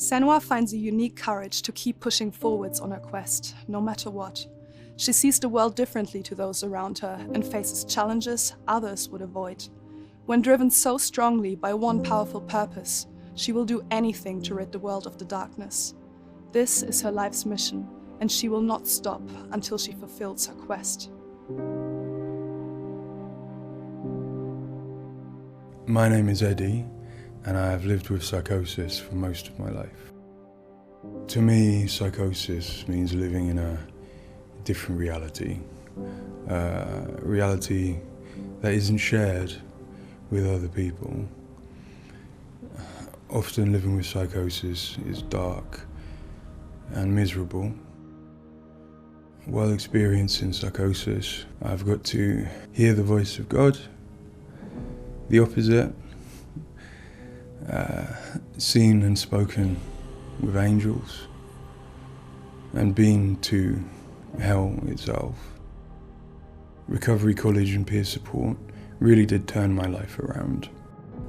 Senua finds a unique courage to keep pushing forwards on her quest, no matter what. She sees the world differently to those around her and faces challenges others would avoid. When driven so strongly by one powerful purpose, she will do anything to rid the world of the darkness. This is her life's mission, and she will not stop until she fulfills her quest. My name is Eddie, and I have lived with psychosis for most of my life. To me, psychosis means living in a different reality, a reality that isn't shared with other people. Often living with psychosis is dark and miserable. While experiencing psychosis, I've got to hear the voice of God, the opposite, seen and spoken with angels, and been to hell itself. Recovery college and peer support really did turn my life around.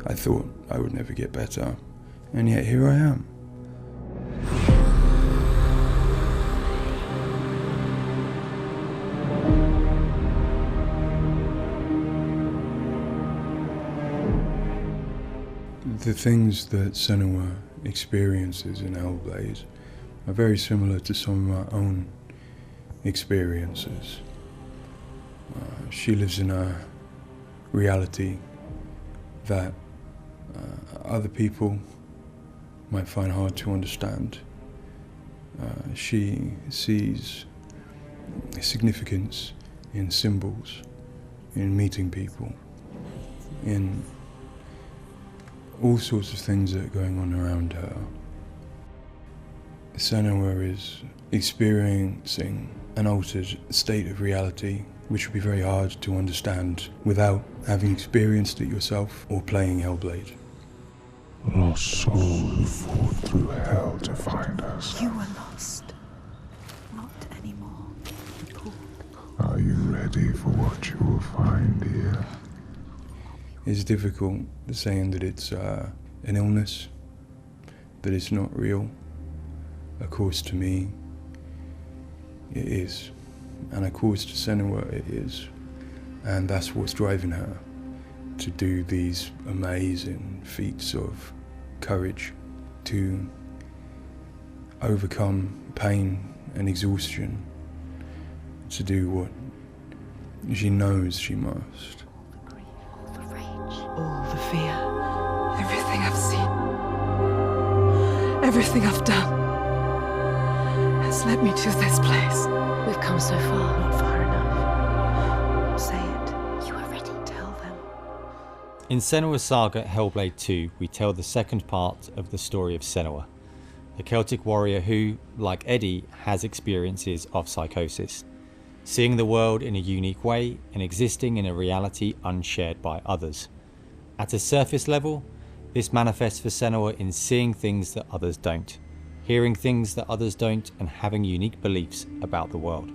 I thought I would never get better, and yet here I am. The things that Senua experiences in Hellblade are very similar to some of my own experiences. She lives in a reality that other people might find hard to understand. She sees significance in symbols, in meeting people, in all sorts of things that are going on around her. Senua is experiencing an altered state of reality which would be very hard to understand without having experienced it yourself or playing Hellblade. Lost soul who fought through hell to find us. You were lost. Not anymore. Are you ready for what you will find here? It's difficult saying that it's an illness, that it's not real. Of course, to me, it is. And of course, to Senua, it is. And that's what's driving her to do these amazing feats of courage, to overcome pain and exhaustion, to do what she knows she must. All the fear, everything I've seen, everything I've done has led me to this place. We've come so far, not far enough. Say it. You are ready. Tell them. In Senua's saga Hellblade 2, we tell the second part of the story of Senua, a Celtic warrior who, like Eddie, has experiences of psychosis, seeing the world in a unique way and existing in a reality unshared by others. At a surface level, this manifests for Senua in seeing things that others don't, hearing things that others don't, and having unique beliefs about the world.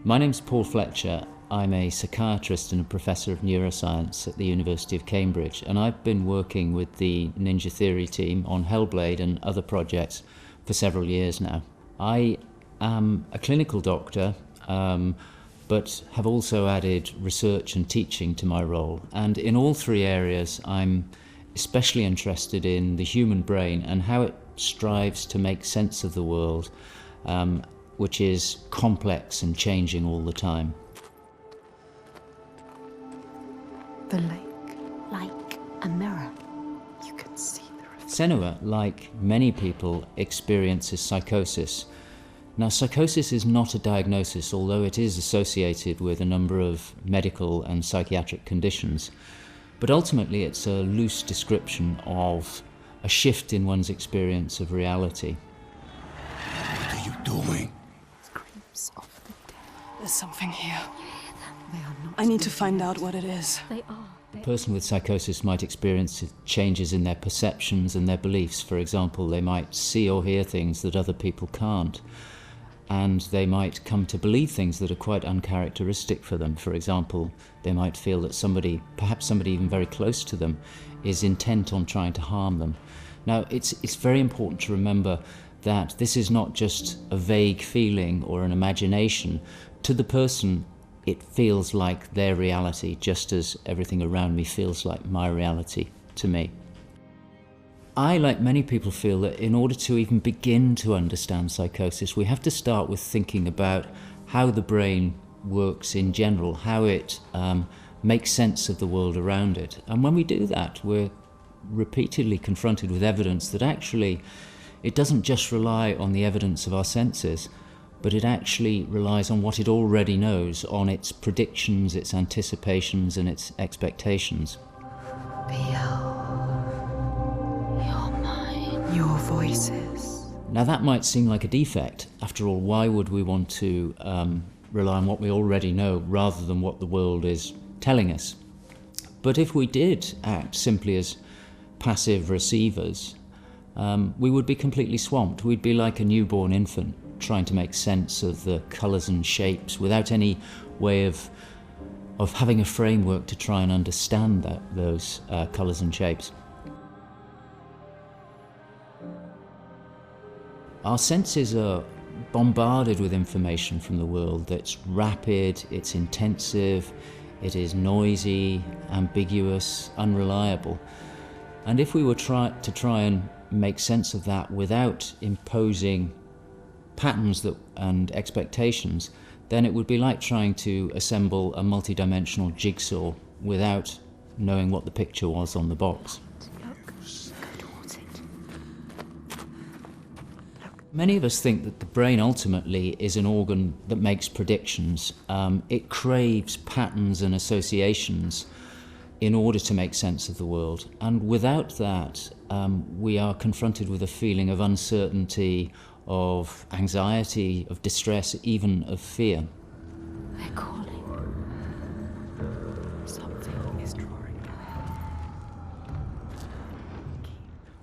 My name's Paul Fletcher. I'm a psychiatrist and a professor of neuroscience at the University of Cambridge, and I've been working with the Ninja Theory team on Hellblade and other projects for several years now. I am a clinical doctor, but have also added research and teaching to my role. And in all three areas, I'm especially interested in the human brain and how it strives to make sense of the world, which is complex and changing all the time. The lake, like a mirror. You can see the reflection. Senua, like many people, experiences psychosis. Now, psychosis is not a diagnosis, although it is associated with a number of medical and psychiatric conditions. But ultimately, it's a loose description of a shift in one's experience of reality. What are you doing? Screams of the dead. There's something here. They are not. I need to find out what it is. They are. A person with psychosis might experience changes in their perceptions and their beliefs. For example, they might see or hear things that other people can't. and they might come to believe things that are quite uncharacteristic for them. For example, they might feel that somebody, perhaps somebody even very close to them, is intent on trying to harm them. Now, it's very important to remember that this is not just a vague feeling or an imagination. To the person, it feels like their reality, just as everything around me feels like my reality to me. I, like many people, feel that in order to even begin to understand psychosis, we have to start with thinking about how the brain works in general, how it makes sense of the world around it. And when we do that, we're repeatedly confronted with evidence that actually it doesn't just rely on the evidence of our senses, but it actually relies on what it already knows, on its predictions, its anticipations, and its expectations. Your voices. Now that might seem like a defect. After all, why would we want to rely on what we already know rather than what the world is telling us? But if we did act simply as passive receivers, we would be completely swamped. We'd be like a newborn infant trying to make sense of the colours and shapes without any way of having a framework to try and understand those colours and shapes. Our senses are bombarded with information from the world that's rapid, it's intensive, it is noisy, ambiguous, unreliable. And if we were to try and make sense of that without imposing patterns and expectations, then it would be like trying to assemble a multi-dimensional jigsaw without knowing what the picture was on the box. Many of us think that the brain ultimately is an organ that makes predictions. It craves patterns and associations in order to make sense of the world. And without that, we are confronted with a feeling of uncertainty, of anxiety, of distress, even of fear. They're calling. Something is drawing ahead.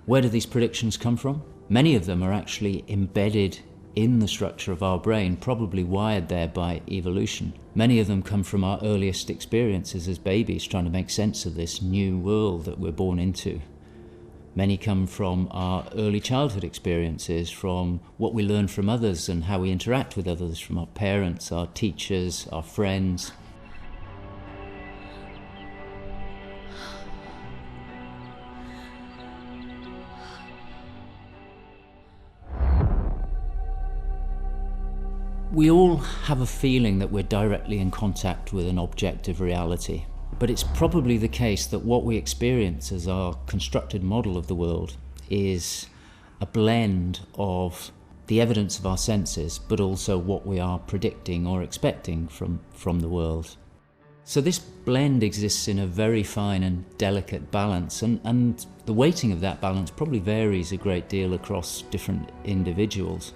Where do these predictions come from? Many of them are actually embedded in the structure of our brain, probably wired there by evolution. Many of them come from our earliest experiences as babies, trying to make sense of this new world that we're born into. Many come from our early childhood experiences, from what we learn from others and how we interact with others, from our parents, our teachers, our friends. We all have a feeling that we're directly in contact with an objective reality, but it's probably the case that what we experience as our constructed model of the world is a blend of the evidence of our senses, but also what we are predicting or expecting from the world. So this blend exists in a very fine and delicate balance, and the weighting of that balance probably varies a great deal across different individuals.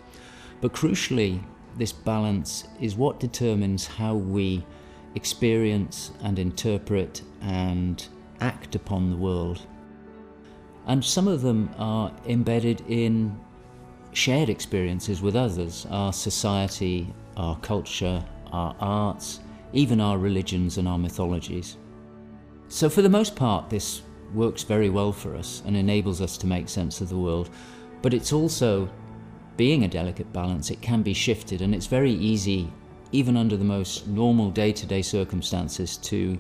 But crucially, this balance is what determines how we experience and interpret and act upon the world. And some of them are embedded in shared experiences with others, our society, our culture, our arts, even our religions and our mythologies. So for the most part, this works very well for us and enables us to make sense of the world, but it's also, being a delicate balance, it can be shifted, and it's very easy, even under the most normal day-to-day circumstances, to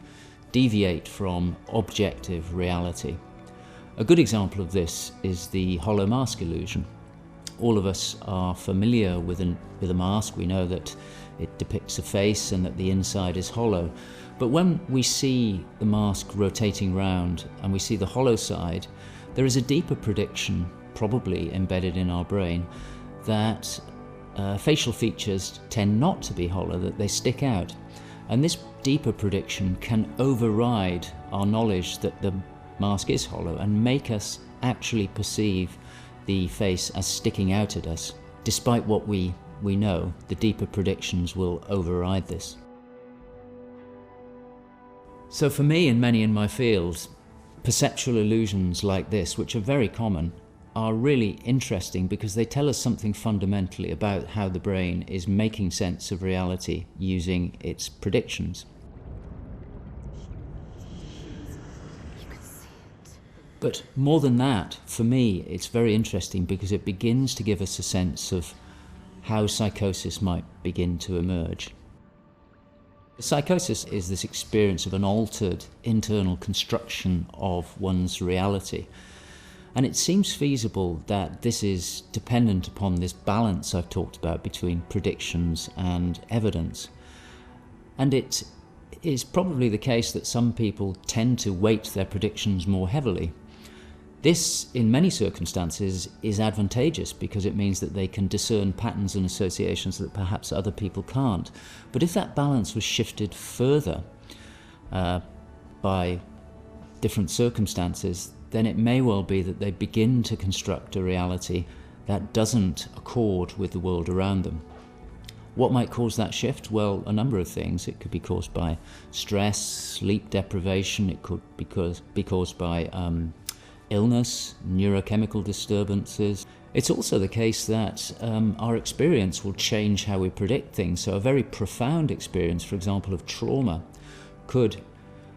deviate from objective reality. A good example of this is the hollow mask illusion. All of us are familiar with a mask. We know that it depicts a face and that the inside is hollow. But when we see the mask rotating round and we see the hollow side, there is a deeper prediction, probably embedded in our brain, that facial features tend not to be hollow, that they stick out. And this deeper prediction can override our knowledge that the mask is hollow and make us actually perceive the face as sticking out at us. Despite what we know, the deeper predictions will override this. So for me and many in my field, perceptual illusions like this, which are very common, are really interesting because they tell us something fundamentally about how the brain is making sense of reality using its predictions. But more than that, for me, it's very interesting because it begins to give us a sense of how psychosis might begin to emerge. Psychosis is this experience of an altered internal construction of one's reality. And it seems feasible that this is dependent upon this balance I've talked about between predictions and evidence. And it is probably the case that some people tend to weight their predictions more heavily. This, in many circumstances, is advantageous because it means that they can discern patterns and associations that perhaps other people can't. But if that balance was shifted further by different circumstances, then it may well be that they begin to construct a reality that doesn't accord with the world around them. What might cause that shift? Well, a number of things. It could be caused by stress, sleep deprivation. It could be caused by illness, neurochemical disturbances. It's also the case that our experience will change how we predict things. So a very profound experience, for example, of trauma, could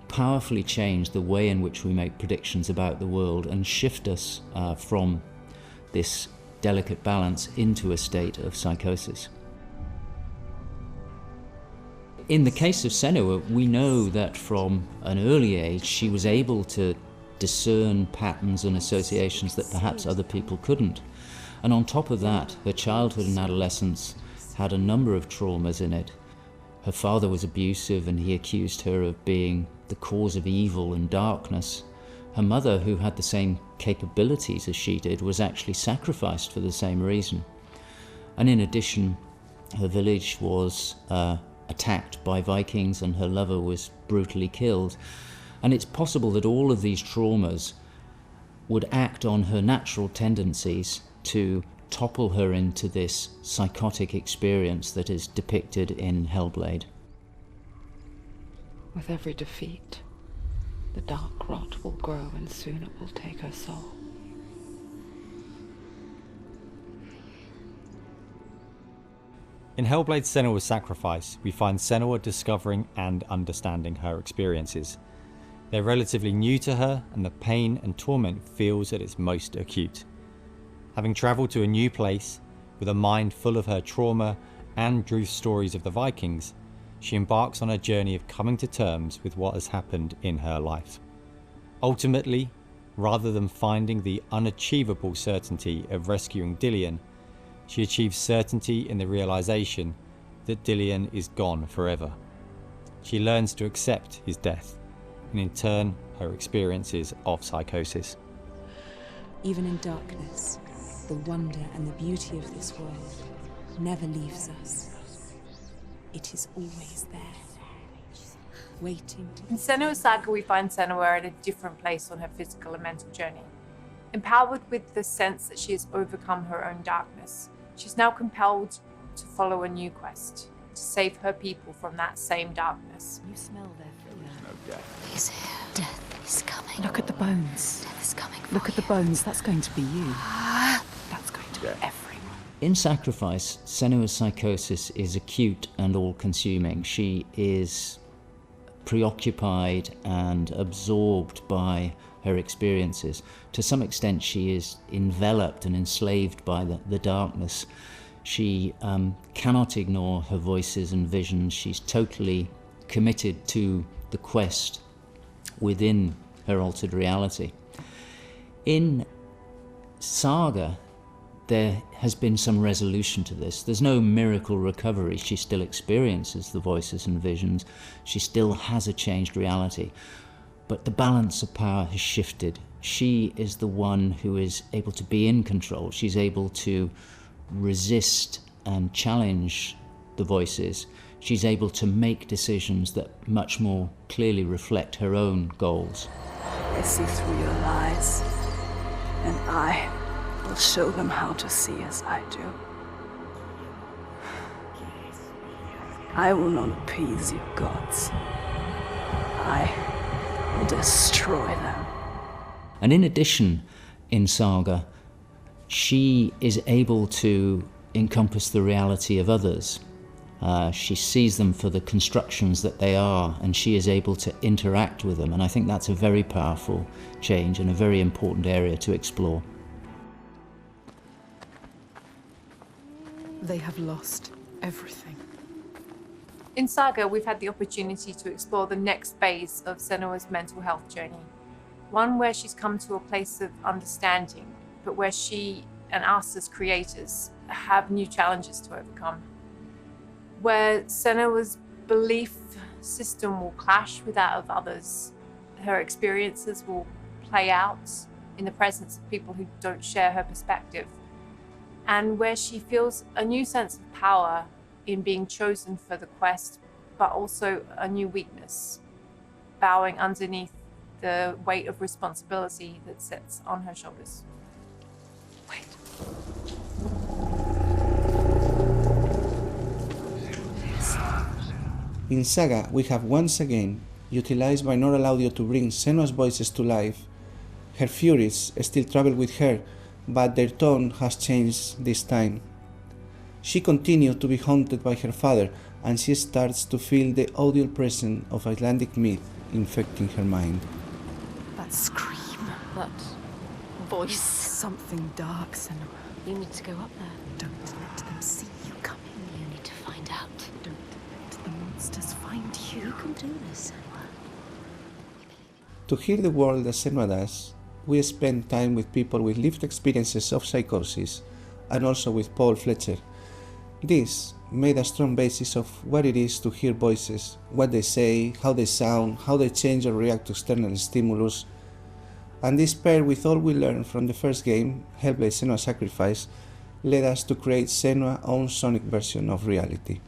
powerfully change the way in which we make predictions about the world and shift us from this delicate balance into a state of psychosis. In the case of Senua, we know that from an early age she was able to discern patterns and associations that perhaps other people couldn't. And on top of that, her childhood and adolescence had a number of traumas in it. Her father was abusive and he accused her of being the cause of evil and darkness. Her mother, who had the same capabilities as she did, was actually sacrificed for the same reason. And in addition, her village was attacked by Vikings and her lover was brutally killed. And it's possible that all of these traumas would act on her natural tendencies to topple her into this psychotic experience that is depicted in Hellblade. With every defeat, the dark rot will grow and soon it will take her soul. In Hellblade's Senua's Sacrifice, we find Senua discovering and understanding her experiences. They're relatively new to her, and the pain and torment feels at its most acute. Having travelled to a new place, with a mind full of her trauma and truth stories of the Vikings, she embarks on a journey of coming to terms with what has happened in her life. Ultimately, rather than finding the unachievable certainty of rescuing Dillion, she achieves certainty in the realisation that Dillion is gone forever. She learns to accept his death, and in turn, her experiences of psychosis. Even in darkness, the wonder and the beauty of this world never leaves us. It is always there, waiting to... In Senua's Saga, we find Senua at a different place on her physical and mental journey. Empowered with the sense that she has overcome her own darkness, she's now compelled to follow a new quest, to save her people from that same darkness. You smell their fear. He's here. Death is coming. Look at the bones. Death is coming. Look at the bones. That's going to be you. That's going to be everyone. In Sacrifice, Senua's psychosis is acute and all-consuming. She is preoccupied and absorbed by her experiences. To some extent, she is enveloped and enslaved by the darkness. She cannot ignore her voices and visions. She's totally committed to the quest within her altered reality. In Saga, there has been some resolution to this. There's no miracle recovery. She still experiences the voices and visions. She still has a changed reality. But the balance of power has shifted. She is the one who is able to be in control. She's able to resist and challenge the voices. She's able to make decisions that much more clearly reflect her own goals. They see through your lies, and I will show them how to see as I do. I will not appease your gods. I will destroy them. And in addition, in Saga, she is able to encompass the reality of others. She sees them for the constructions that they are, and she is able to interact with them. And I think that's a very powerful change and a very important area to explore. They have lost everything. In Saga, we've had the opportunity to explore the next phase of Senua's mental health journey. One where she's come to a place of understanding, but where she and us as creators have new challenges to overcome. Where Senua's belief system will clash with that of others. Her experiences will play out in the presence of people who don't share her perspective. And where she feels a new sense of power in being chosen for the quest, but also a new weakness, bowing underneath the weight of responsibility that sits on her shoulders. Wait. In Saga, we have once again utilized binaural audio to bring Senua's voices to life. Her furies still travel with her, but their tone has changed this time. She continues to be haunted by her father, and she starts to feel the audial presence of Icelandic myth infecting her mind. That scream, that voice. Something dark, Senua. You need to go up there. Don't let them see you coming. You need to find out. Don't let the monsters find you. You can do this, Senua. To hear the world as Senua does, we spend time with people with lived experiences of psychosis, and also with Paul Fletcher. This made a strong basis of what it is to hear voices, what they say, how they sound, how they change or react to external stimulus. And this paired with all we learned from the first game, Hellblade: Senua's Sacrifice, led us to create Senua's own sonic version of reality.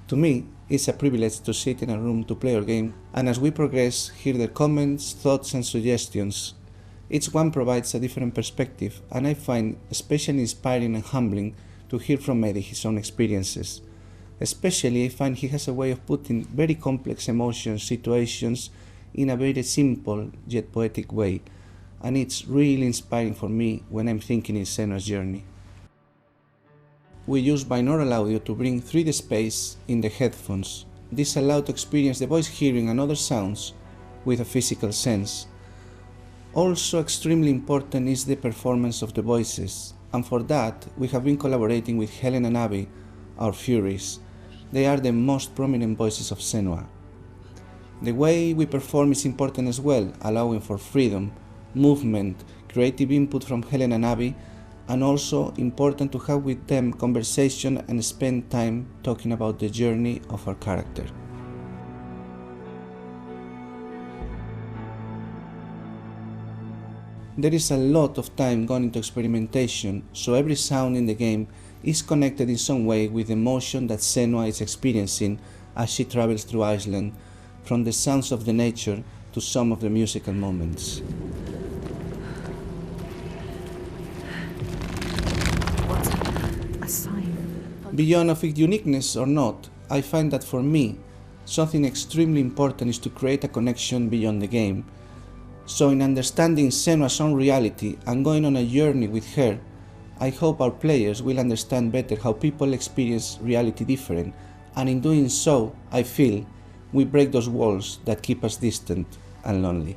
To me, it's a privilege to sit in a room to play our game, and as we progress, hear their comments, thoughts and suggestions. Each one provides a different perspective, and I find especially inspiring and humbling to hear from Eddie his own experiences. Especially, I find he has a way of putting very complex emotions, situations, in a very simple yet poetic way, and it's really inspiring for me when I'm thinking in Senua's journey. We use binaural audio to bring 3D space in the headphones. This allows to experience the voice hearing and other sounds with a physical sense. Also extremely important is the performance of the voices, and for that we have been collaborating with Helen and Abby, our Furies. They are the most prominent voices of Senua. The way we perform is important as well, allowing for freedom, movement, creative input from Helen and Abby, and also important to have with them conversation and spend time talking about the journey of our character. There is a lot of time gone into experimentation, so every sound in the game is connected in some way with the emotion that Senua is experiencing as she travels through Iceland, from the sounds of the nature to some of the musical moments. What's a sign? Beyond of its uniqueness or not, I find that for me, something extremely important is to create a connection beyond the game. So in understanding Senua's own reality and going on a journey with her, I hope our players will understand better how people experience reality different, and in doing so, I feel we break those walls that keep us distant and lonely.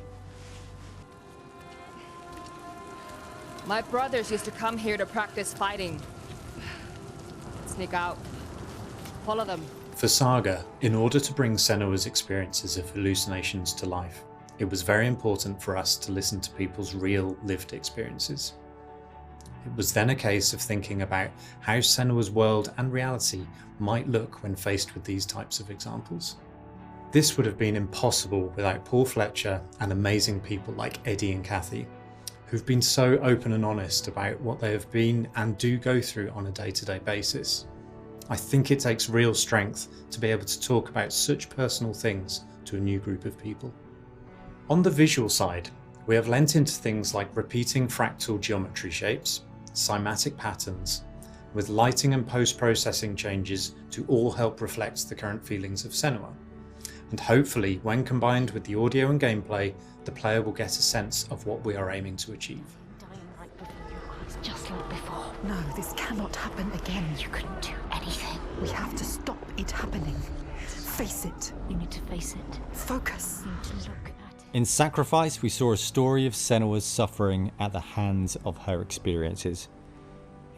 My brothers used to come here to practice fighting. Sneak out. Follow them. For Saga, in order to bring Senua's experiences of hallucinations to life, it was very important for us to listen to people's real lived experiences. It was then a case of thinking about how Senua's world and reality might look when faced with these types of examples. This would have been impossible without Paul Fletcher and amazing people like Eddie and Kathy, who've been so open and honest about what they have been and do go through on a day-to-day basis. I think it takes real strength to be able to talk about such personal things to a new group of people. On the visual side, we have lent into things like repeating fractal geometry shapes, cymatic patterns, with lighting and post-processing changes to all help reflect the current feelings of Senua. And hopefully, when combined with the audio and gameplay, the player will get a sense of what we are aiming to achieve. Dying right before your eyes, just killed before. No, this cannot happen again. You couldn't do anything. We have to stop it happening. Face it. You need to face it. Focus. You need to look at it. In Sacrifice, we saw a story of Senua's suffering at the hands of her experiences.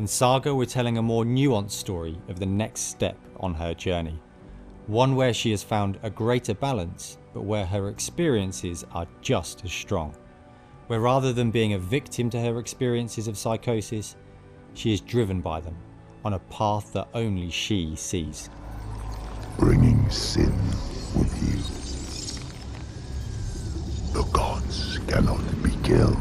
In Saga, we're telling a more nuanced story of the next step on her journey. One where she has found a greater balance, but where her experiences are just as strong. Where rather than being a victim to her experiences of psychosis, she is driven by them on a path that only she sees. Bringing sin with you. The gods cannot be killed.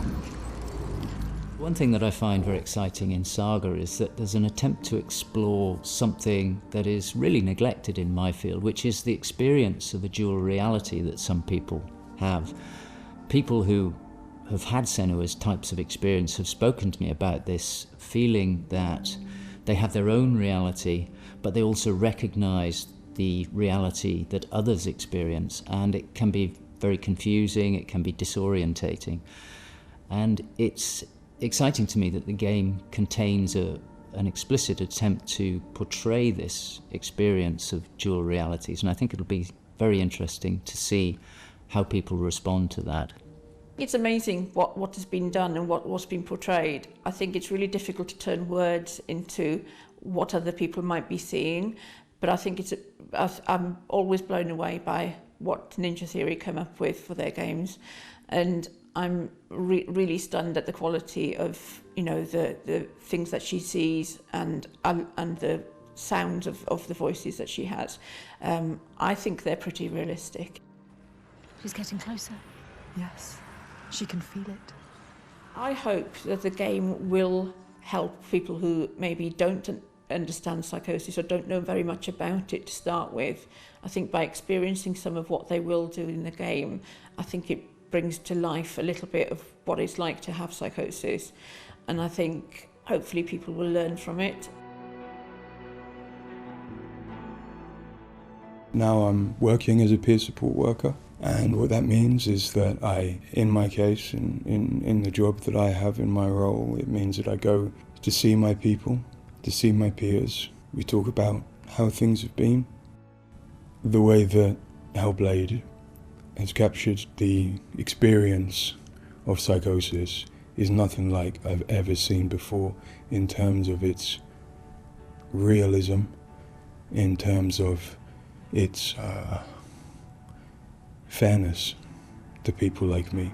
One thing that I find very exciting in Saga is that there's an attempt to explore something that is really neglected in my field, which is the experience of a dual reality that some people have. People who have had Senua's types of experience have spoken to me about this, feeling that they have their own reality, but they also recognize the reality that others experience, and it can be very confusing, it can be disorientating. And it's exciting to me that the game contains an explicit attempt to portray this experience of dual realities, and I think it'll be very interesting to see how people respond to that. It's amazing what has been done and what's been portrayed. I think it's really difficult to turn words into what other people might be seeing, but I think I'm always blown away by what Ninja Theory come up with for their games, and I'm really stunned at the quality of, you know, the things that she sees and the sounds of the voices that she has. I think they're pretty realistic. She's getting closer. Yes, she can feel it. I hope that the game will help people who maybe don't understand psychosis or don't know very much about it to start with. I think by experiencing some of what they will do in the game, I think it brings to life a little bit of what it's like to have psychosis, and I think hopefully people will learn from it. Now I'm working as a peer support worker, and what that means is that in my case, in the job that I have in my role, it means that I go to see my people, to see my peers. We talk about how things have been. The way that Hellblade has captured the experience of psychosis is nothing like I've ever seen before, in terms of its realism, in terms of its fairness to people like me.